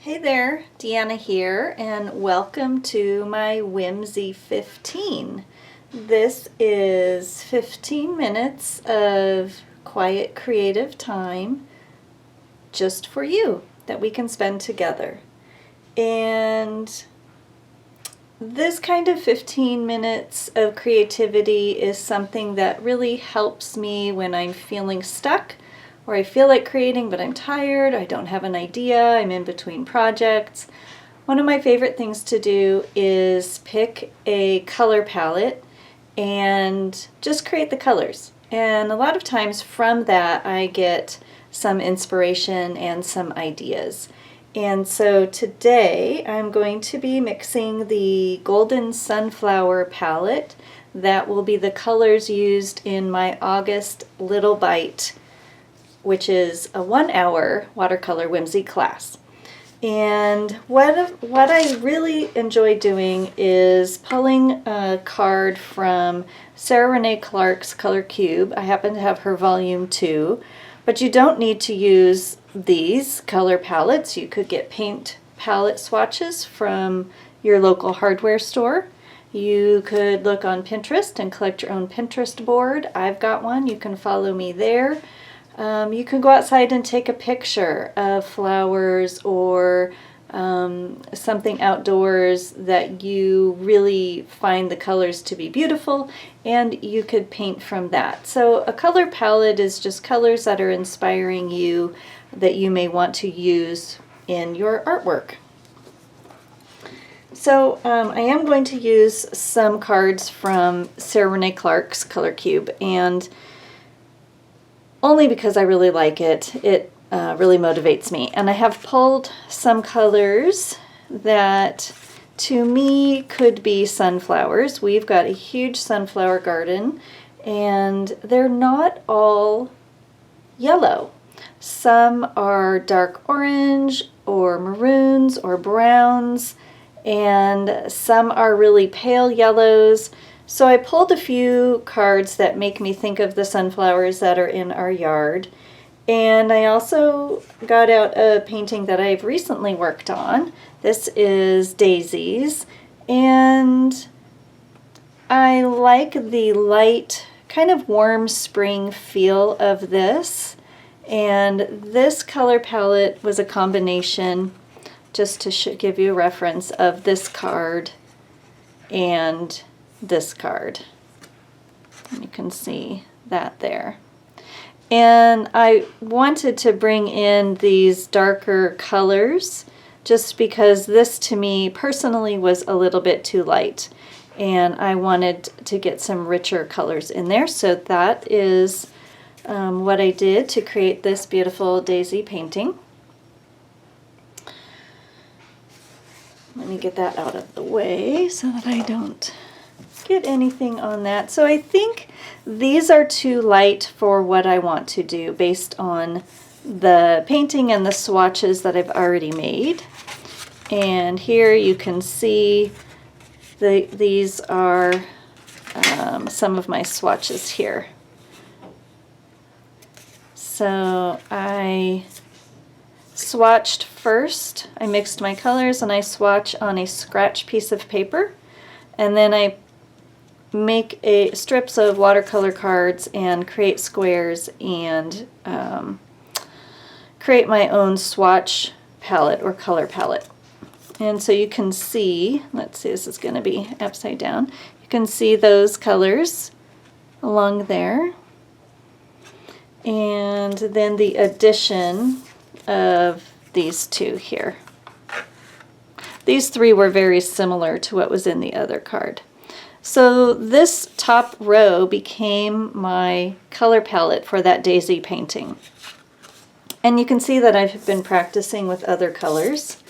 Hey there, Deanna here, and welcome to my Whimsy 15. This is 15 minutes of quiet creative time just for you that we can spend together. And this kind of 15 minutes of creativity is something that really helps me when I'm feeling stuck, or I feel like creating but I'm tired, I don't have an idea, I'm in between projects. One of my favorite things to do is pick a color palette and just create the colors. And a lot of times from that I get some inspiration and some ideas. And so today I'm going to be mixing the Golden Sunflower palette. That will be the colors used in my August Little Bite, which is a 1-hour watercolor whimsy class. And what I really enjoy doing is pulling a card from Sarah Renee Clark's Color Cube. I happen to have her volume 2, but you don't need to use these color palettes. You could get paint palette swatches from your local hardware store. You could look on Pinterest and collect your own Pinterest board. I've got one. You can follow me there. You can go outside and take a picture of flowers or something outdoors that you really find the colors to be beautiful, and you could paint from that. So a color palette is just colors that are inspiring you that you may want to use in your artwork. So I am going to use some cards from Sarah Renee Clark's Color Cube, and only because I really like it. It really motivates me. And I have pulled some colors that to me could be sunflowers. We've got a huge sunflower garden, and they're not all yellow. Some are dark orange or maroons or browns, and some are really pale yellows. So I pulled a few cards that make me think of the sunflowers that are in our yard. And I also got out a painting that I've recently worked on. This is daisies. And I like the light, kind of warm spring feel of this. And this color palette was a combination, just to give you a reference, of this card and this card. And you can see that there. And I wanted to bring in these darker colors just because this to me personally was a little bit too light, and I wanted to get some richer colors in there. So that is what I did to create this beautiful daisy painting. Let me get that out of the way so that I don't get anything on that. So I think these are too light for what I want to do based on the painting and the swatches that I've already made. And here you can see these are some of my swatches here. So I swatched first. I mixed my colors and I swatch on a scratch piece of paper, and then I make strips of watercolor cards and create squares and create my own swatch palette or color palette. And so you can see, let's see, this is going to be upside down. You can see those colors along there. And then the addition of these two here. These three were very similar to what was in the other card. So this top row became my color palette for that daisy painting. And you can see that I've been practicing with other colors.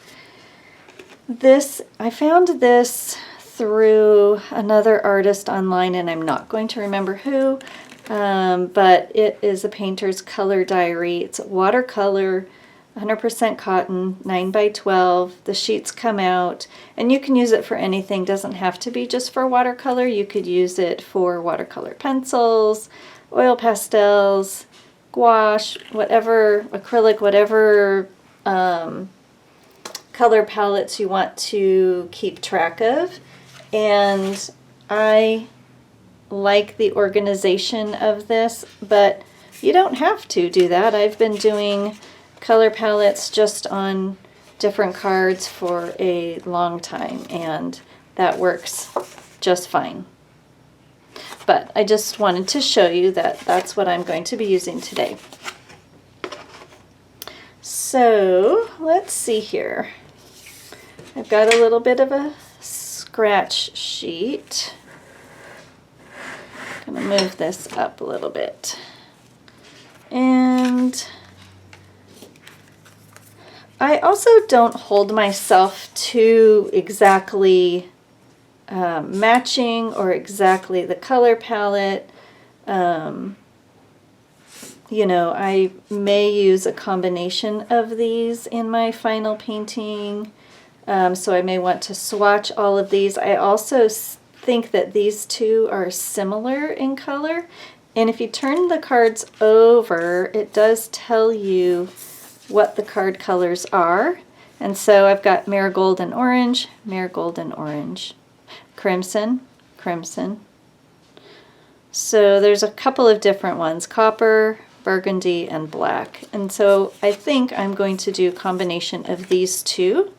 I found this through another artist online, and I'm not going to remember who, but it is a painter's color diary. It's watercolor, 100% cotton, 9x12. The sheets come out, and you can use it for anything. Doesn't have to be just for watercolor. You could use it for watercolor pencils, oil pastels, gouache, whatever, acrylic, whatever color palettes you want to keep track of, and I like the organization of this, but you don't have to do that. I've been doing color palettes just on different cards for a long time, and that works just fine. But I just wanted to show you that that's what I'm going to be using today. So let's see here. I've got a little bit of a scratch sheet. I'm going to move this up a little bit. And I also don't hold myself to exactly matching or exactly the color palette. You know, I may use a combination of these in my final painting, so I may want to swatch all of these. I also think that these two are similar in color, and if you turn the cards over, it does tell you what the card colors are. And so I've got marigold and orange, crimson, crimson. So there's a couple of different ones, copper, burgundy, and black. And so I think I'm going to do a combination of these two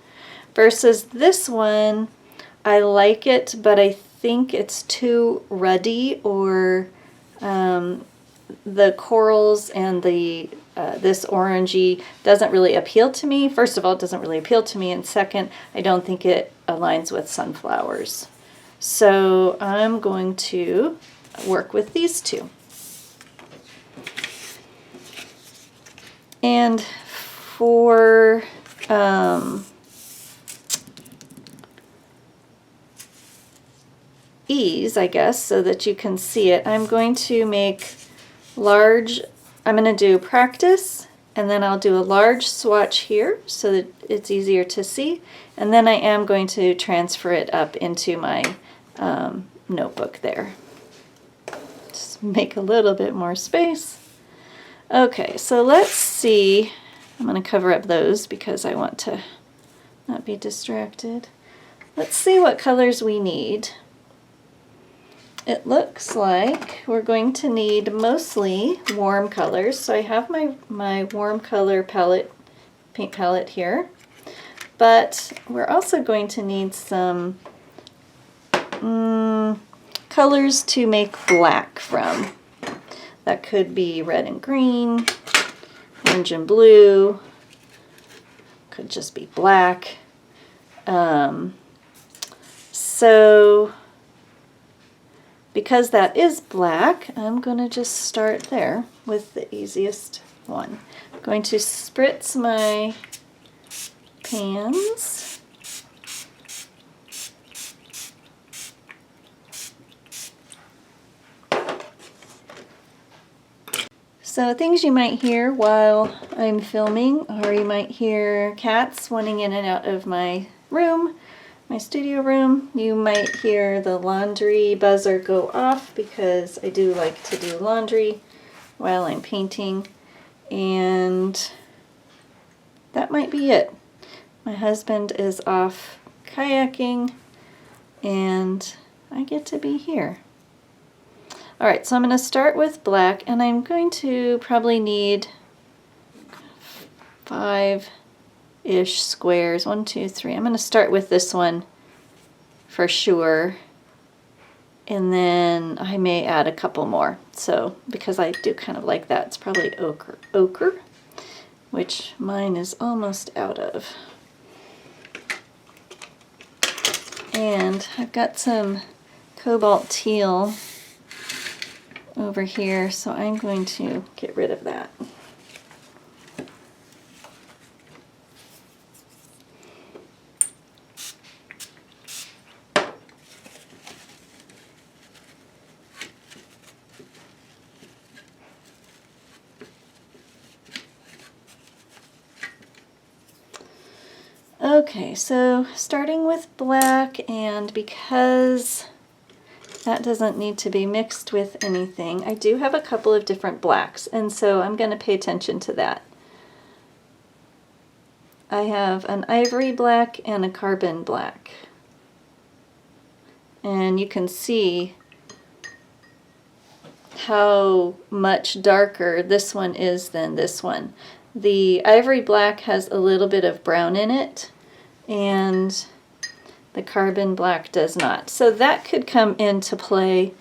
versus this one. I like it, but I think it's too ruddy, or the corals and the this orangey doesn't really appeal to me. First of all, it doesn't really appeal to me, and second, I don't think it aligns with sunflowers. So I'm going to work with these two. And for ease, I guess, so that you can see it, I'm going to make large, I'm going to do practice, and then I'll do a large swatch here so that it's easier to see, and then I am going to transfer it up into my notebook there. Just make a little bit more space. Okay, so let's see. I'm going to cover up those because I want to not be distracted. Let's see what colors we need. It looks like we're going to need mostly warm colors. So I have my warm color palette, paint palette here. But we're also going to need some colors to make black from. That could be red and green, orange and blue, could just be black. So because that is black, I'm going to just start there with the easiest one. I'm going to spritz my pans. So things you might hear while I'm filming, or you might hear cats running in and out of my room, my studio room. You might hear the laundry buzzer go off because I do like to do laundry while I'm painting, and that might be it. My husband is off kayaking and I get to be here. Alright, so I'm going to start with black, and I'm going to probably need 5-ish squares. 1, 2, 3. I'm going to start with this one for sure, and then I may add a couple more. So, because I do kind of like that, it's probably ochre, which mine is almost out of. And I've got some cobalt teal over here, so I'm going to get rid of that. Okay, so starting with black, and because that doesn't need to be mixed with anything, I do have a couple of different blacks, and so I'm going to pay attention to that. I have an ivory black and a carbon black. And you can see how much darker this one is than this one. The ivory black has a little bit of brown in it, and the carbon black does not. So that could come into play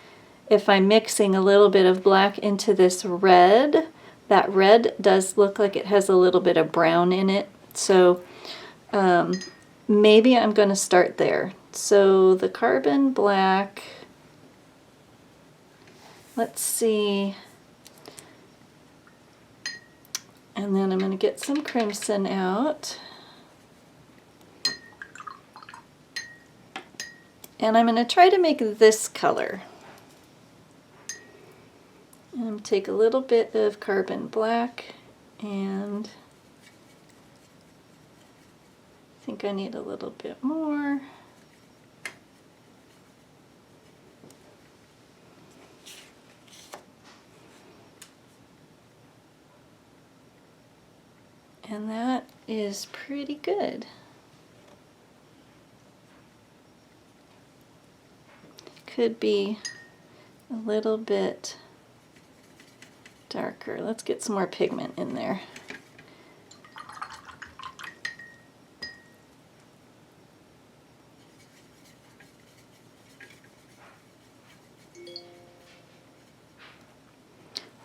if I'm mixing a little bit of black into this red. That red does look like it has a little bit of brown in it. So maybe I'm going to start there. So the carbon black, let's see, and then I'm going to get some crimson out. And I'm going to try to make this color. And take a little bit of carbon black, and I think I need a little bit more. And that is pretty good. Could be a little bit darker. Let's get some more pigment in there.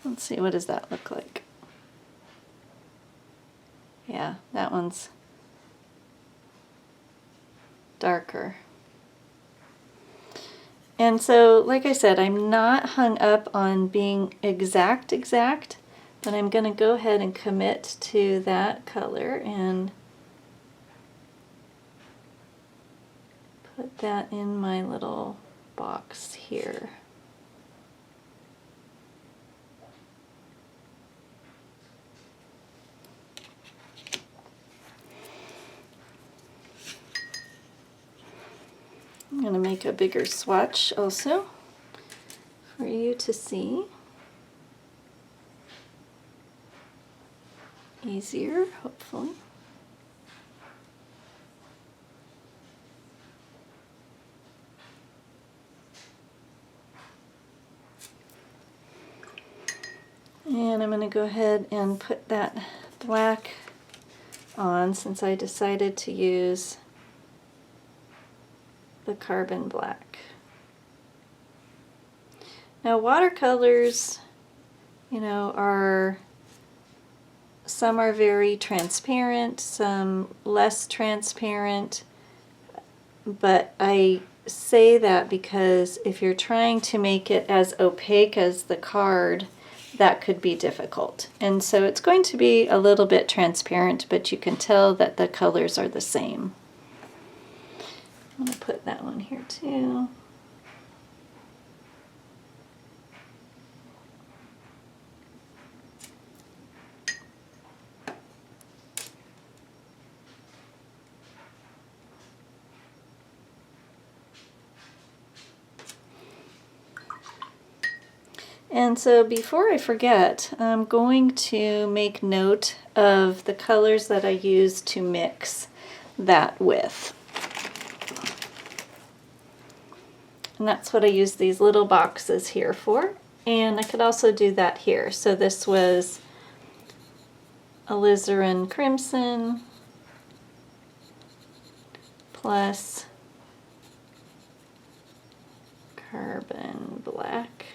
Let's see, what does that look like? Yeah, that one's darker. And so, like I said, I'm not hung up on being exact, but I'm going to go ahead and commit to that color and put that in my little box here. I'm going to make a bigger swatch also for you to see. Easier, hopefully. And I'm going to go ahead and put that black on, since I decided to use the carbon black. Now watercolors, you know, some are very transparent, some less transparent, but I say that because if you're trying to make it as opaque as the card, that could be difficult. And so it's going to be a little bit transparent, but you can tell that the colors are the same. I'm going to put that one here too. And so before I forget, I'm going to make note of the colors that I use to mix that with. And that's what I use these little boxes here for. And I could also do that here. So this was alizarin crimson plus carbon black.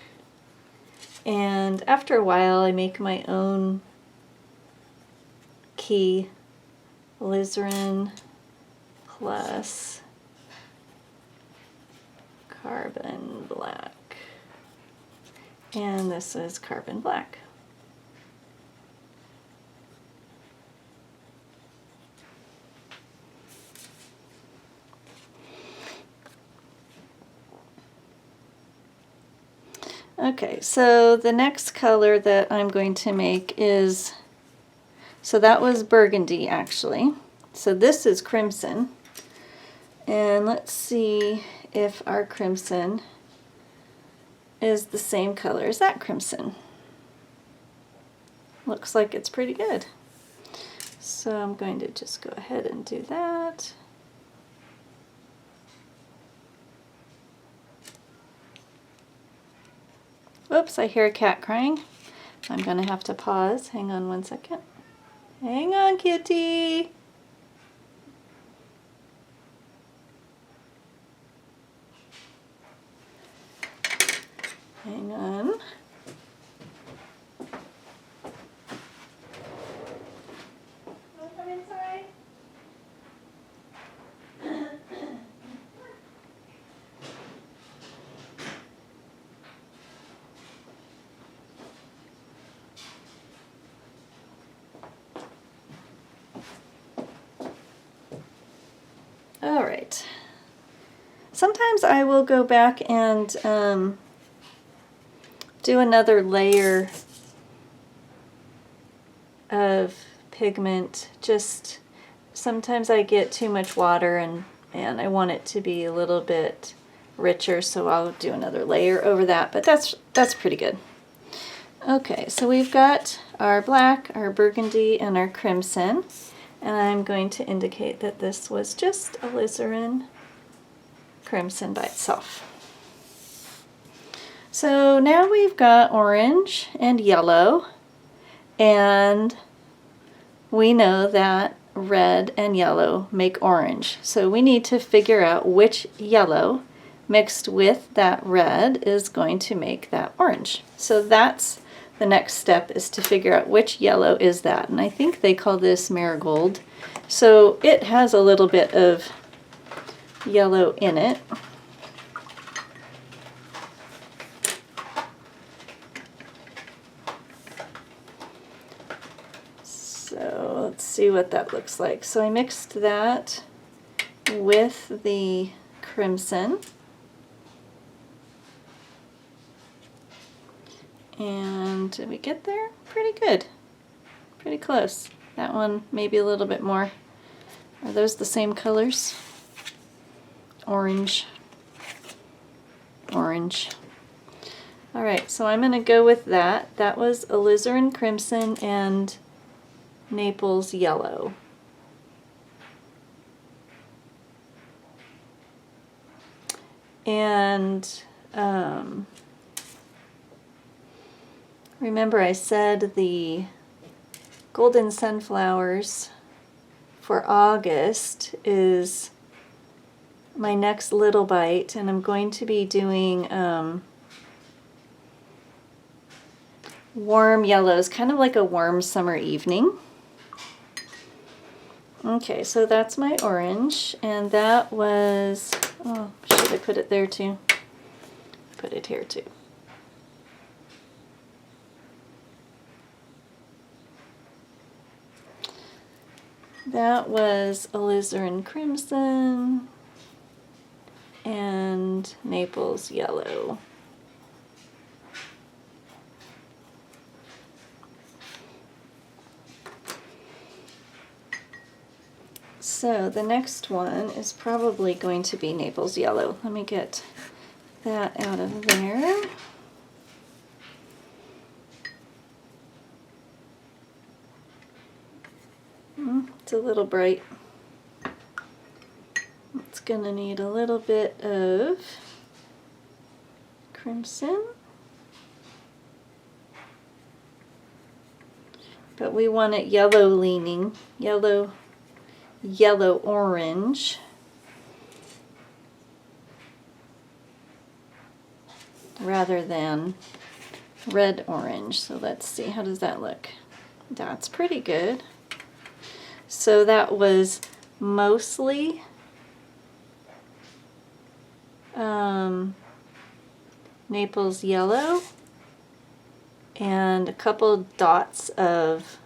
And after a while I make my own key, alizarin plus carbon black. And this is carbon black. Okay, so the next color that I'm going to make is, so that was burgundy actually. So this is crimson. And let's see if our crimson is the same color as that crimson. Looks like it's pretty good. So I'm going to just go ahead and do that. Whoops, I hear a cat crying. I'm going to have to pause. Hang on one second. Hang on, kitty. Hang on. Come inside. All right. Sometimes I will go back and do another layer of pigment. Just sometimes I get too much water and I want it to be a little bit richer, so I'll do another layer over that, but that's pretty good. Okay, so we've got our black, our burgundy, and our crimson, and I'm going to indicate that this was just alizarin crimson by itself. So now we've got orange and yellow, and we know that red and yellow make orange. So we need to figure out which yellow mixed with that red is going to make that orange. So that's the next step, is to figure out which yellow is that. And I think they call this marigold. So it has a little bit of yellow in it. So let's see what that looks like. So I mixed that with the crimson. And did we get there? Pretty good. Pretty close. That one maybe a little bit more. Are those the same colors? Orange. Orange. Alright, so I'm going to go with that. That was alizarin crimson and Naples yellow. And remember I said the golden sunflowers for August is my next little bite, and I'm going to be doing warm yellows, kind of like a warm summer evening. Okay, so that's my orange, and that was, oh, should I put it there too? Put it here too. That was alizarin crimson and Naples yellow. So the next one is probably going to be Naples yellow. Let me get that out of there. It's a little bright. It's going to need a little bit of crimson. But we want it yellow leaning, yellow orange. Rather than red orange. So let's see, how does that look? That's pretty good. So that was mostly Naples yellow and a couple dots of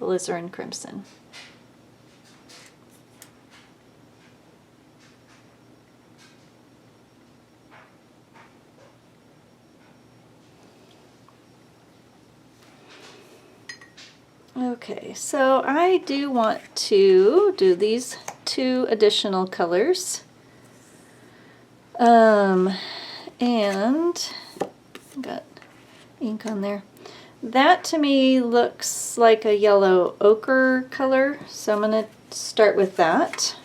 alizarin crimson. Okay, so I do want to do these two additional colors. And got ink on there. That to me looks like a yellow ochre color, so I'm going to start with that.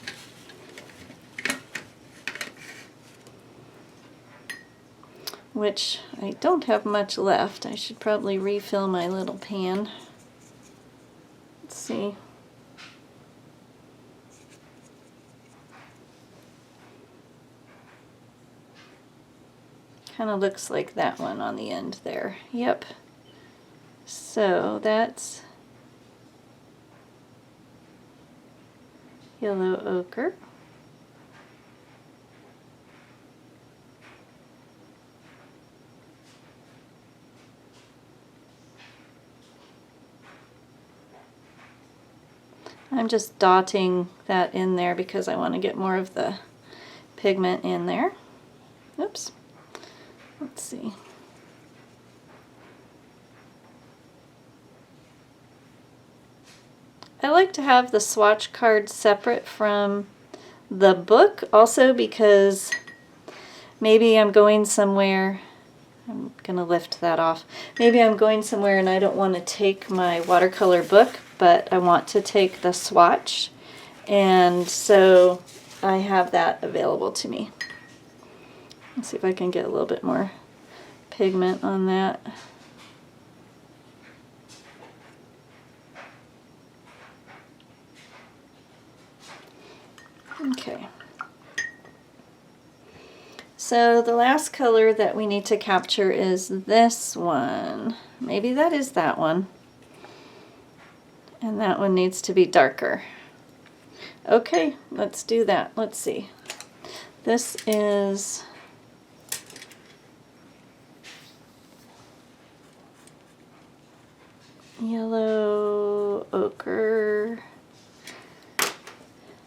Which I don't have much left. I should probably refill my little pan. Let's see. Kind of looks like that one on the end there. Yep. So that's yellow ochre. I'm just dotting that in there because I want to get more of the pigment in there. Oops. Let's see. I like to have the swatch card separate from the book also because maybe I'm going somewhere. I'm going to lift that off. Maybe I'm going somewhere and I don't want to take my watercolor book, but I want to take the swatch, and so I have that available to me. Let's see if I can get a little bit more pigment on that. Okay. So the last color that we need to capture is this one. Maybe that is that one. And that one needs to be darker. Okay, let's do that. Let's see. This is yellow ochre.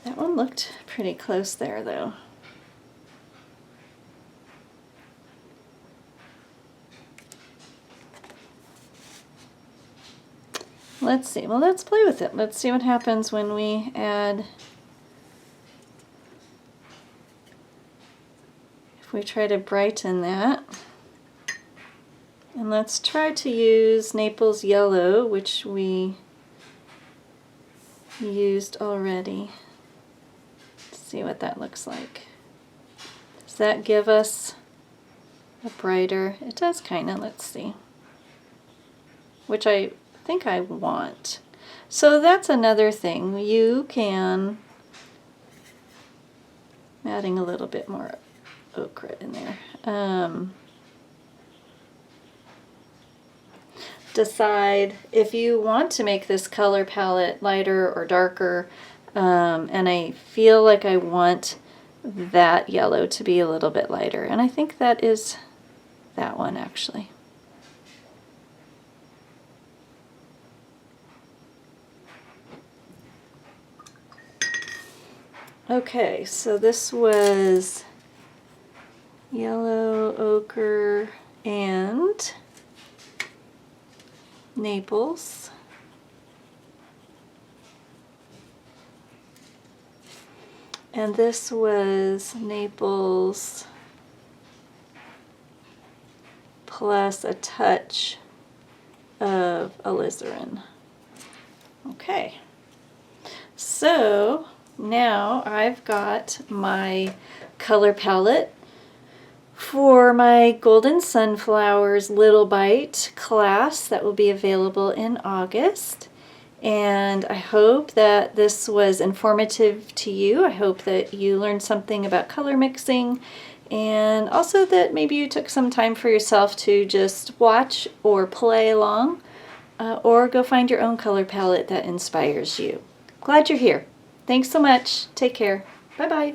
That one looked pretty close there though. Let's see. Well, let's play with it. Let's see what happens when we add, if we try to brighten that. And let's try to use Naples yellow, which we used already. Let's see what that looks like. Does that give us a brighter? It does kind of. Let's see. Which I think I want. So that's another thing. You can, adding a little bit more ochre in there. Decide if you want to make this color palette lighter or darker, and I feel like I want that yellow to be a little bit lighter, and I think that is that one actually. Okay, so this was yellow ochre and Naples. And this was Naples plus a touch of alizarin. Okay, so now I've got my color palette for my Golden Sunflowers Little Bite class that will be available in August. And I hope that this was informative to you. I hope that you learned something about color mixing, and also that maybe you took some time for yourself to just watch or play along, or go find your own color palette that inspires you. Glad you're here. Thanks so much. Take care. Bye-bye.